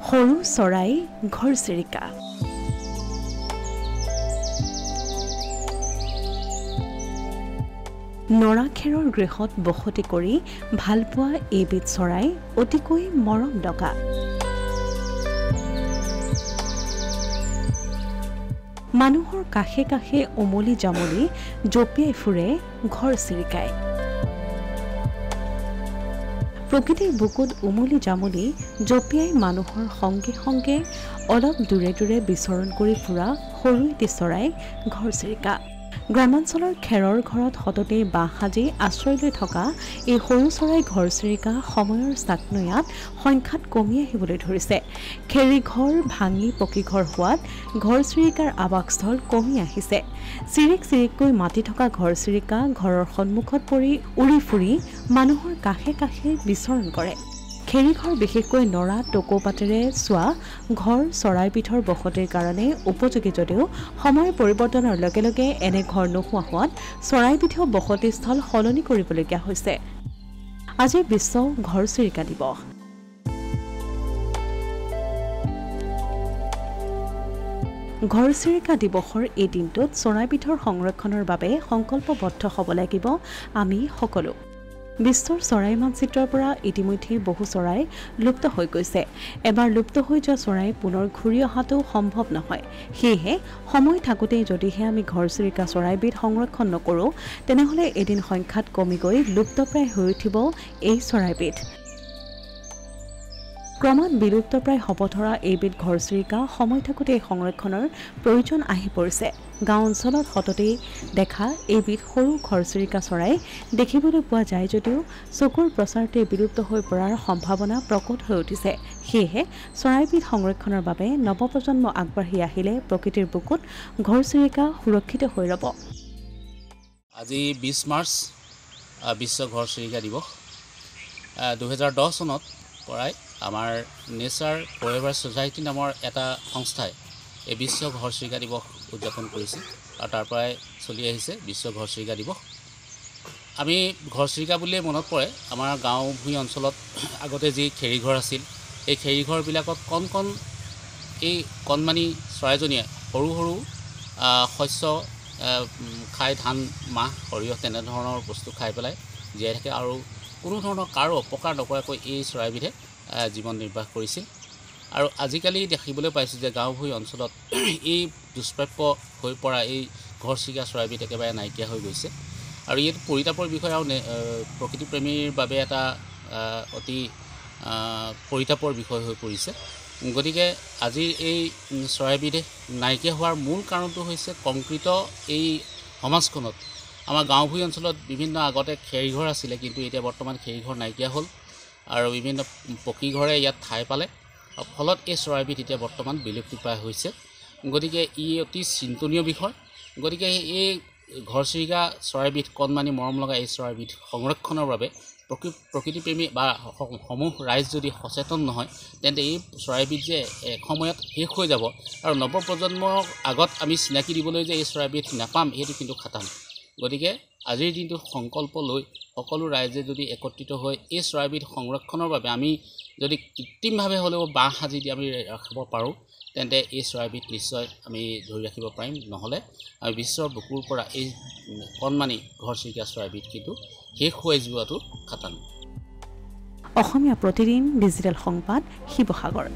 সৰু চৰাই ঘৰচিৰিকা। নৰাখেৰৰ গৃহত বসতি কৰি ভালপোৱা এইবিধ চৰাই অতিকৈ মৰম লগা। মানুহৰ কাষে কাষে উমলি জামলি জঁপিয়াই ফুৰে ঘৰচিৰিকাই। প্ৰকৃতিৰ বুকুত উমলি জামলি জঁপিয়াই মানুহৰ সংগে সংগে অলপ দূৰে দূৰে বিচৰণ কৰি ফুৰা সৰু এটি চৰাই ঘৰচিৰিকা। গ্ৰামাঞ্চলৰ খেৰৰ ঘৰত সততে বাঁহ সাজি আশ্ৰয় লৈ থকা এই সৰু চৰাই ঘৰচিৰিকা সময়ৰ চাকনৈয়াত সংখ্যাত কমি আহিবলৈ ধৰিছে। খেৰী ঘৰ ভাঙি পকী ঘৰ হোৱাত ঘৰচিৰিকাৰ আৱাসস্থল কমি আহিছে। চিৰিক চিৰিককৈ মাতি থকা ঘৰচিৰিকা ঘৰৰ সন্মুখত পৰি উৰি ফুৰি মানুহৰ কাষে কাষে বিচৰণ কৰে। খেৰীঘৰ বিশেষকৈ নৰা টকৌপাতেৰে চোৱা ঘৰ চৰাইবিধৰ বসতিৰ কাৰণে উপযোগী যদিও সময় পৰিৱৰ্তনৰ লগে লগে এনে ঘৰ নোহোৱা হোৱাত চৰাইবিধৰ বসতিস্থল সলনি কৰিবলগীয়া হৈছে। আজি বিশ্ব ঘৰচিৰিকা দিৱস। ঘৰচিৰিকা দিৱসৰ এই দিনটোত চৰাইবিধৰ সংৰক্ষণৰ বাবে সংকল্পবদ্ধ হ'ব লাগিব আমি সকলো। বিশ্বৰ চৰাই মানচিত্ৰৰ পৰা ইতিমধ্যে বহু চৰাই লুপ্ত হৈ গৈছে। এবাৰ লুপ্ত হৈ যোৱা চৰাই পুনৰ ঘূৰি অহাটো সম্ভৱ নহয়। সেয়েহে সময় থাকোঁতেই যদিহে আমি ঘৰচিৰিকা চৰাইবিধ সংৰক্ষণ নকৰোঁ তেনেহ'লে এদিন সংখ্যাত কমি গৈ লুপ্তপ্ৰায় হৈ উঠিব এই চৰাইবিধ। ক্ৰমাৎ বিলুপ্তপ্ৰায় হ'ব ধৰা এইবিধ ঘৰচিৰিকা সময় থাকোঁতে সংৰক্ষণৰ প্ৰয়োজন আহি পৰিছে। গাঁও অঞ্চলত সততেই দেখা এইবিধ সৰু ঘৰচিৰিকা চৰাই দেখিবলৈ পোৱা যায় যদিও চকুৰ প্ৰচাৰতে বিলুপ্ত হৈ পৰাৰ সম্ভাৱনা প্ৰকট হৈ উঠিছে। সেয়েহে চৰাইবিধ সংৰক্ষণৰ বাবে নৱপ্ৰজন্ম আগবাঢ়ি আহিলে প্ৰকৃতিৰ বুকুত ঘৰচিৰিকা সুৰক্ষিত হৈ ৰ'ব। আজি 20 মাৰ্চ বিশ্ব ঘৰচিৰিকা দিৱস। 2010 চনত পৰাই আমাৰ নেচাৰ ফৰএভাৰ ছ'চাইটি নামৰ এটা সংস্থাই এই বিশ্ব ঘৰচিৰিকা দিৱস উদযাপন কৰিছে আৰু তাৰ পৰাই চলি আহিছে বিশ্ব ঘৰচিৰিকা দিৱস। আমি ঘৰচিৰিকা বুলিয়ে মনত পৰে আমাৰ গাঁও ভূঞি অঞ্চলত আগতে যি খেৰীঘৰ আছিল এই খেৰীঘৰবিলাকত এই কণমানি চৰাইজনীয়ে সৰু সৰু শস্য খাই ধান মাহ সৰিয়হ তেনেধৰণৰ বস্তু খাই পেলাই জীয়াই থাকে আৰু কোনো ধৰণৰ কাৰো অপকাৰ নকৰাকৈ এই চৰাইবিধে জীৱন নিৰ্বাহ কৰিছিল। আৰু আজিকালি দেখিবলৈ পাইছোঁ যে গাঁও ভূঞি অঞ্চলত এই দুষ্প্ৰাপ্য হৈ পৰা এই ঘৰচিৰিকা চৰাইবিধ একেবাৰে নাইকিয়া হৈ গৈছে আৰু এইটো পৰিতাপৰ বিষয় আৰু প্ৰকৃতিপ্ৰেমীৰ বাবে এটা অতি পৰিতাপৰ বিষয় হৈ পৰিছে। গতিকে আজিৰ এই চৰাইবিধে নাইকিয়া হোৱাৰ মূল কাৰণটো হৈছে কংক্ৰিট এই সমাজখনত আমাৰ গাঁও ভূঞি অঞ্চলত বিভিন্ন আগতে খেৰীঘৰ আছিলে কিন্তু এতিয়া বৰ্তমান খেৰীঘৰ নাইকিয়া হ'ল আৰু বিভিন্ন পকীঘৰে ইয়াত ঠাই পালে ফলত এই চৰাইবিধ এতিয়া বৰ্তমান বিলুপ্তিপ্ৰায় হৈছে। গতিকে ই অতি চিন্তনীয় বিষয়। গতিকে এই ঘৰচিৰিকা চৰাইবিধ কণমানি মৰম লগা এই চৰাইবিধ সংৰক্ষণৰ বাবে প্ৰকৃতিপ্ৰেমী বা সমূহ ৰাইজ যদি সচেতন নহয় তেন্তে এই চৰাইবিধ যে এসময়ত শেষ হৈ যাব আৰু নৱপ্ৰজন্মৰ আগত আমি চিনাকি দিবলৈ যে এই চৰাইবিধ নাপাম সেইটো কিন্তু খাটাং। গতিকে আজিৰ দিনটোত সংকল্প লৈ সকলো ৰাইজে যদি একত্ৰিত হৈ এই চৰাইবিধ সংৰক্ষণৰ বাবে আমি যদি কৃত্ৰিমভাৱে হ'লেও বাঁহ সাজি দি আমি ৰাখিব পাৰোঁ তেন্তে এই চৰাইবিধ নিশ্চয় আমি ধৰি ৰাখিব পাৰিম। নহ'লে আমি বিশ্বৰ বুকুৰ পৰা এই কণমানি ঘৰচিৰিকা চৰাইবিধ কিন্তু শেষ হৈ যোৱাটো খাটাং। অসমীয়া প্ৰতিদিন ডিজিটেল সংবাদ শিৱসাগৰ।